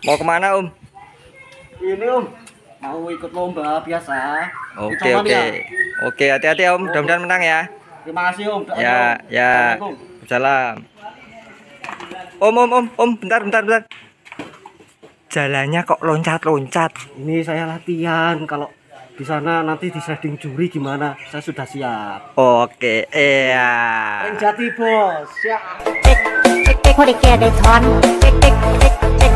Mau kemana Om? Ini Om, mau ikut lomba biasa. Oke oke. Ya? Oke, hati-hati Om, mudah-mudahan menang ya. Terima kasih Om. Ya, ya. Salam. Om, bentar. Jalannya kok loncat-loncat. Ini saya latihan. Kalau di sana nanti di shading juri gimana? Saya sudah siap. Oke, iya. Jati bos, siap. Cek cek cek kok dikira ada ton. Cek cek cek cek